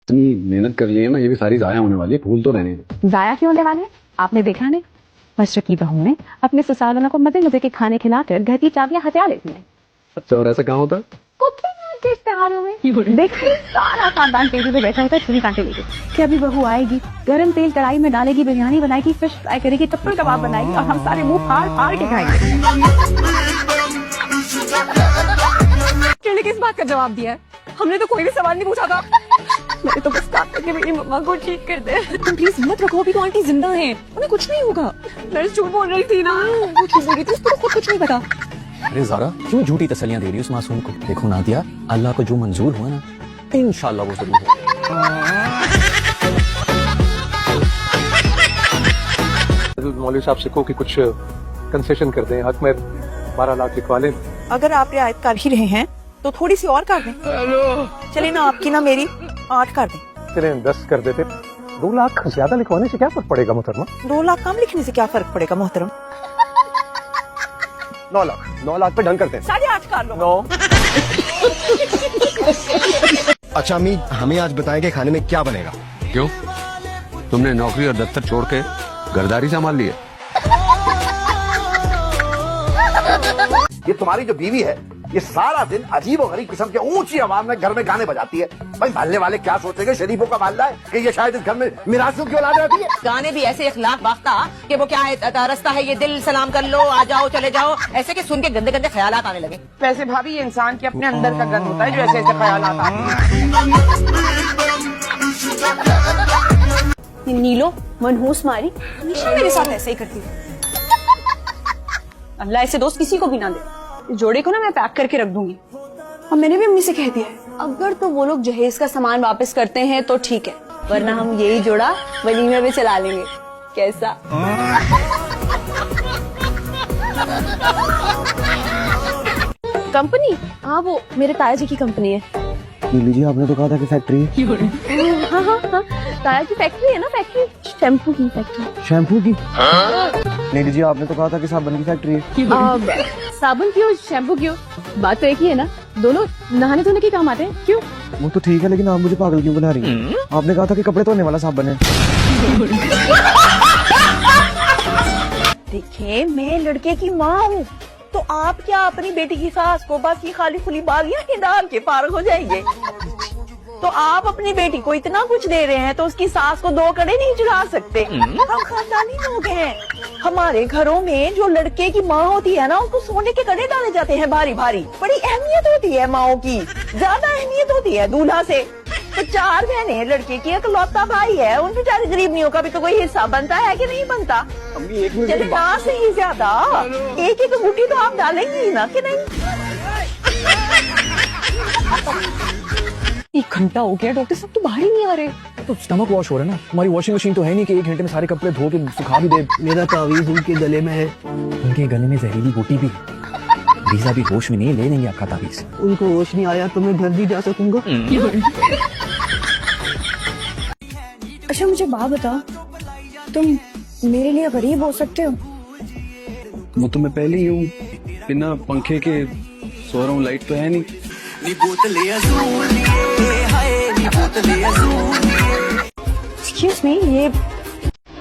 इतनी मेहनत कर ली है ना, ये भी सारी जाया होने वाली है, फूल तो रहने दो। जाया क्यों होने वाले हैं? आपने देखा नहीं, मशरक की बहू ने अपने ससुराल को मजे मजे के खाने खिलाकर घर की चाबियां हथिया लेती है। अच्छा, और ऐसा कहाँ होता है? के इश्तेहारों में देखिए सारा खानदान टेबल पे बैठा होता है, छुरी कांटे लेके कि अभी बहू आएगी, गरम तेल कढ़ाई में डालेगी, बिरयानी बनाएगी, फिश फ्राई करेगी, टप्पल कबाब बनाएगी और हम सारे मुंह फाड़ फाड़ के खाएंगे। केले किस बात का जवाब दिया है? हमने तो कोई भी सवाल नहीं पूछा था। मैंने तो बस कहा कि मेरी मम्मा को ठीक कर दे। तुम प्लीज मत रखो, अभी तो आंटी जिंदा है, उन्हें कुछ नहीं होगा। नर्स झूठ बोल रही थी ना, वो झूठ बोल रही थी, उसको खुद कुछ नहीं पता। अरे ज़ारा क्यों झूठी तसल्लियां दे रही है उस मासूम को? देखो नादिया, अल्लाह को जो मंजूर हुआ ना, इंशाल्लाह वो जरूर होगा। मौलवी साहब से को कि कुछ कंसेशन कर दें, हक में 12 लाख लिखवा लें। अगर आप रियायत कर ही रहे हैं तो थोड़ी सी और कर दें। चलिए ना, आपकी ना मेरी 8 कर दें। चलें 10 कर देते। 2 लाख ज्यादा लिखवाने से क्या फर्क पड़ेगा मोहतरमा? 2 लाख कम लिखने से क्या फर्क पड़ेगा मोहतरम? 9 लाख पे डन करते हैं। 8.5 कर लो। 9। अच्छा अम्मी, हमें आज बताएं कि खाने में क्या बनेगा। क्यों, तुमने नौकरी और दफ्तर छोड़ के गर्दारी संभाल ली है? ये तुम्हारी जो बीवी है, ये सारा दिन अजीब और गरीब किस्म के ऊंची आवाज में घर में गाने बजाती है। भाई मोहल्ले वाले क्या सोचेंगे? शरीफों का मोहल्ला है कि ये शायद इस घर में मिरासियों की औलाद रहती है। गाने भी ऐसे इखलाक बाख्ता कि वो क्या है, रास्ता है ये दिल, सलाम कर लो, आ जाओ चले जाओ, ऐसे कि सुन के गंदे गंदे ख्यालात आने लगे। वैसे भाभी ये इंसान के अपने अंदर का गंद होता है जो ऐसे ऐसे ख्यालात आते हैं। नीलो मनहूस मारी हमेशा मेरे साथ ऐसे ही करती है। अल्लाह ऐसे दोस्त किसी को भी ना दे। इस जोड़े को ना मैं पैक करके रख दूंगी। और मैंने भी अम्मी से कह दिया है, अगर तो वो लोग जहेज का सामान वापस करते हैं तो ठीक है, वरना हम यही जोड़ा वलीमे में चला लेंगे। कैसा? कंपनी? हाँ, वो मेरे ताया जी की कंपनी है। लीजिए, आपने तो कहा था कि फैक्ट्री है। हाँ हाँ हाँ, ताया की फैक्ट्री है ना, फैक्ट्री शैम्पू की फैक्ट्री। शैम्पू की? नहीं लीजिए, आपने तो कहा था कि साबुन की फैक्ट्री है। साबुन क्यों, शैम्पू क्यों? बात तो एक ही है ना, दोनों नहाने धोने के काम आते हैं। क्यों? वो तो ठीक है, लेकिन आप मुझे पागल क्यों बना रही हैं? आपने कहा था कि कपड़े धोने वाला साबुन है। देखिए, मैं लड़के की माँ हूँ, तो आप क्या अपनी बेटी की सास को बाकी खाली खुली बागियां ही डाल के पार हो जाएंगे? तो आप अपनी बेटी को इतना कुछ दे रहे हैं तो उसकी सास को 2 कड़े नहीं चुरा सकते? हम खानदानी लोग हैं। हमारे घरों में जो लड़के की माँ होती है ना, उसको सोने के कड़े डाले जाते हैं भारी भारी। बड़ी अहमियत होती है माओ की, ज्यादा अहमियत होती है दूल्हा से। तो 4 बहनें, लड़के की इकलौता भाई है, उन बेचारे गरीबनियों का भी तो कोई हिस्सा बनता है कि नहीं बनता? चले ना सही, ज्यादा एक एक गुटी तो आप डालेंगी ही ना, कि नहीं? 1 घंटा हो गया, डॉक्टर साहब तो बाहर ही नहीं आ रहे। तो स्टमक वॉश हो रहा है ना, हमारी वॉशिंग मशीन तो है नहीं कि 1 घंटे में सारे कपड़े धो के सुखा भी दे। मेरा तावीज़ उनके गले में है। उनके गले में जहरीली बूटी भी है। वीजा भी होश में नहीं, ले लेंगे आपका तावीज़। उनको होश नहीं आया तो मैं घर भी जा सकूंगा। अच्छा मुझे बात बताओ, तुम मेरे लिए गरीब हो सकते हो? वो तो मैं पहले ही हूँ, बिना पंखे के सो रहा हूँ, लाइट तो है नहीं। एक्सक्यूज मी, ये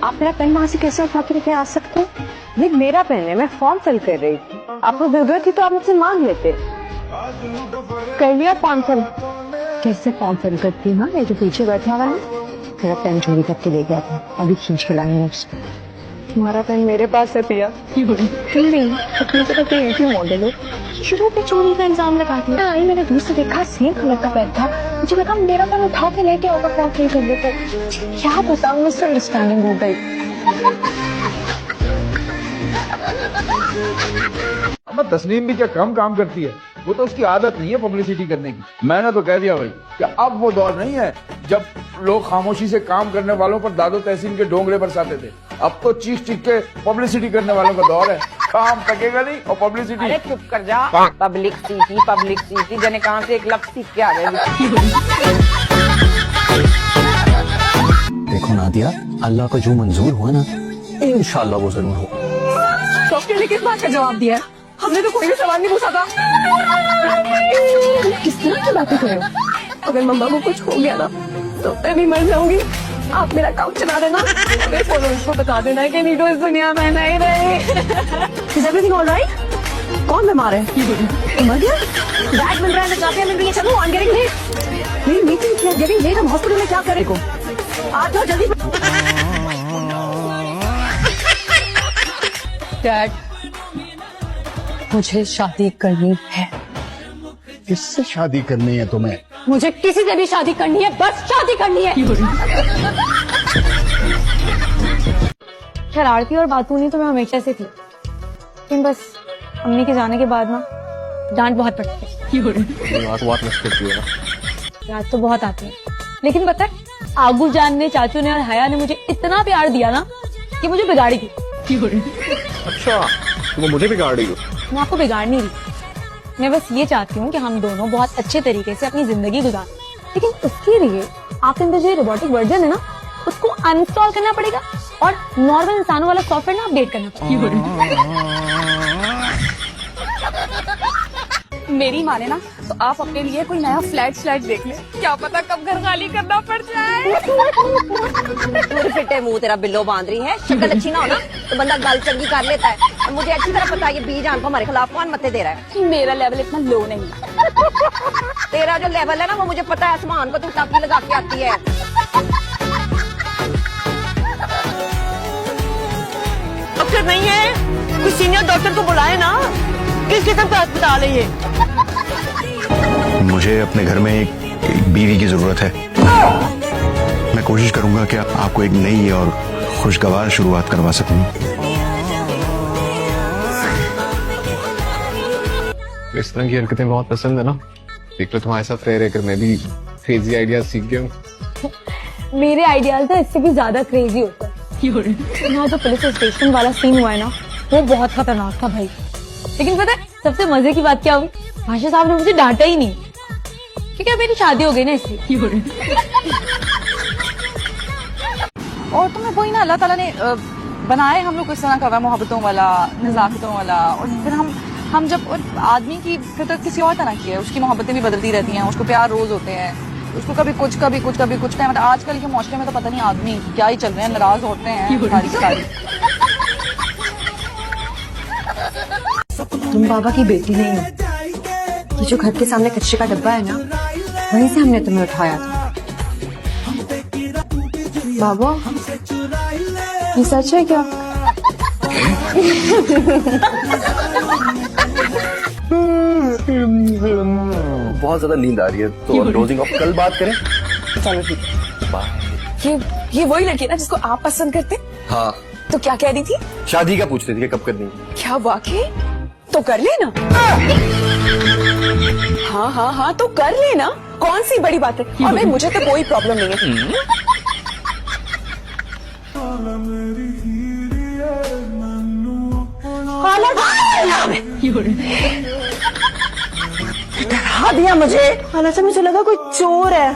आप मेरा पेन वहाँ से कैसे उठा के लेके आ सकते हो? ये मेरा पेन है, मैं फॉर्म फिल कर रही थी, आपको जरूरत थी तो आप मुझसे मांग लेते। कर लिया फॉर्म फिल? कैसे फॉर्म फिल करती है? ये जो पीछे बैठा हुआ है मेरा पेन चोरी करके ले गया था, अभी खींच के लाएंगे उसको। तुम्हारा पेन मेरे पास है पिया। मॉडल हो, शुरू पे चोरी का इल्जाम लगा दिया। आई मैंने दूर से देखा, सेम कलर का पेन था, मुझे लगा मेरा पेन उठा के लेके होगा, फॉर्म फिल कर देते। क्या बताऊं, मिसअंडरस्टैंडिंग हो गई। तस्नीम भी क्या कम काम करती है? वो तो उसकी आदत नहीं है पब्लिसिटी करने की। मैंने तो कह दिया भाई कि अब वो दौर नहीं है जब लोग खामोशी से काम करने वालों पर दादो तहसीन के डोंगरे बरसाते थे। अब तो चीख चीख के पब्लिसिटी करने वालों का दौर है। काम तकेगा नहीं और पब्लिसिटी। अरे चुप कर जा, पब्लिक सीटी जने कहाँ से एक लफ्ज सीख के आ गए। देखो नादिया, अल्लाह को जो मंजूर हुआ ना, इंशाल्लाह वो जरूर होगा। डॉक्टर ने किस बात का जवाब दिया? हमने तो कोई भी सवाल नहीं पूछा था। किस तरह की बातें कर रहे हो? अगर मम्मा को कुछ हो गया ना तो मैं भी मर जाऊंगी। आप मेरा काम चला देना, मेरे फॉलोअर्स को बता देना कि नीटू इस दुनिया में नहीं रही। Is everything all right? कौन बीमार है? मर गया? बैग मिल रहा है, चाबियां मिल रही है, चलो I'm getting late। मेरी मीटिंग is getting late, हम हॉस्पिटल में क्या करें को? आ जाओ जल्दी। डैड, मुझे शादी करनी है। किससे शादी करनी है तुम्हें? मुझे किसी से भी शादी करनी है, बस शादी करनी है। शरारती और बातूनी तो मैं हमेशा से थी, लेकिन बस अम्मी के जाने के बाद ना डांट बहुत पड़ती है। याद तो बहुत आती है, लेकिन पता है आगू जान ने, चाचू ने और हया ने मुझे इतना प्यार दिया ना कि मुझे बिगाड़ी थी। अच्छा, तुम मुझे बिगाड़ रही हो? मैं आपको बिगाड़ नहीं रही, मैं बस ये चाहती हूँ कि हम दोनों बहुत अच्छे तरीके से अपनी जिंदगी गुजारें, लेकिन उसके लिए आपके अंदर जो रोबोटिक वर्जन है ना, उसको अनइंस्टॉल करना पड़ेगा और नॉर्मल इंसानों वाला सॉफ्टवेयर ना अपडेट करना पड़ेगा। मेरी माने ना तो आप अपने लिए कोई नया फ्लैट देख लें, क्या पता कब घर खाली करना पड़ जाए। फिटे मुंह तेरा बिल्लो बांध रही है, शक्ल अच्छी ना हो ना तो बंदा गल चंगी कर लेता है। और मुझे अच्छी तरह पता है ये बीजान को हमारे खिलाफ कौन मत्थे दे रहा है। मेरा लेवल इतना लो नहीं है। तेरा जो लेवल है ना वो मुझे पता है, आसमान को तू टापी लगा के आती है। डॉक्टर नहीं है, कोई सीनियर डॉक्टर को बुलाए ना। किस किस्म का अस्पताल है ये? मुझे अपने घर में एक बीवी की जरूरत है। मैं कोशिश करूंगा कि आपको एक नई और खुशगवार शुरुआत करवा सकूं। इस तरह की हरकतें बहुत पसंद है ना, देख लो तुम्हारे साथ रह रहकर मैं भी क्रेजी आइडिया सीख गया हूँ। मेरे आइडियाज ना इससे भी ज्यादा क्रेजी होता है। यहाँ जो पुलिस स्टेशन वाला सीन हुआ है ना, वो बहुत खतरनाक था भाई। लेकिन पता है सबसे मजे की बात क्या हुई? भाषा साहब ने मुझे डांटा ही नहीं, क्योंकि अब मेरी शादी हो गई ना इसलिए। और तुम्हें वही ना अल्लाह ताला ने बनाए हम लोग इस तरह का मोहब्बतों वाला, नज़ाकतों वाला। और फिर हम जब आदमी की फितरत किसी और तरह की है, उसकी मोहब्बतें भी बदलती रहती हैं, उसको प्यार रोज होते हैं, उसको कभी कुछ टाइम। आजकल के माशरे में तो पता नहीं आदमी क्या ही चल रहे हैं, नाराज होते हैं सारी। तुम बाबा की बेटी नहीं हो, तो जो घर के सामने कचरे का डब्बा है ना, वहीं से हमने तुम्हें उठाया था। बाबा, ये सच है क्या? बहुत ज्यादा नींद आ रही है, तो अब डोजिंग ऑफ कल बात करें। चलो ठीक। ये वही लड़की है ना जिसको आप पसंद करते? हाँ। तो क्या कह रही थी? शादी का पूछ रही थी कि कब करनी है। क्या वाकई? तो कर लेना। हाँ तो कर लेना, कौन सी बड़ी बात है। और भाई मुझे तो कोई प्रॉब्लम नहीं है। डरा दिया मुझे, हालांकि मुझे लगा कोई चोर है।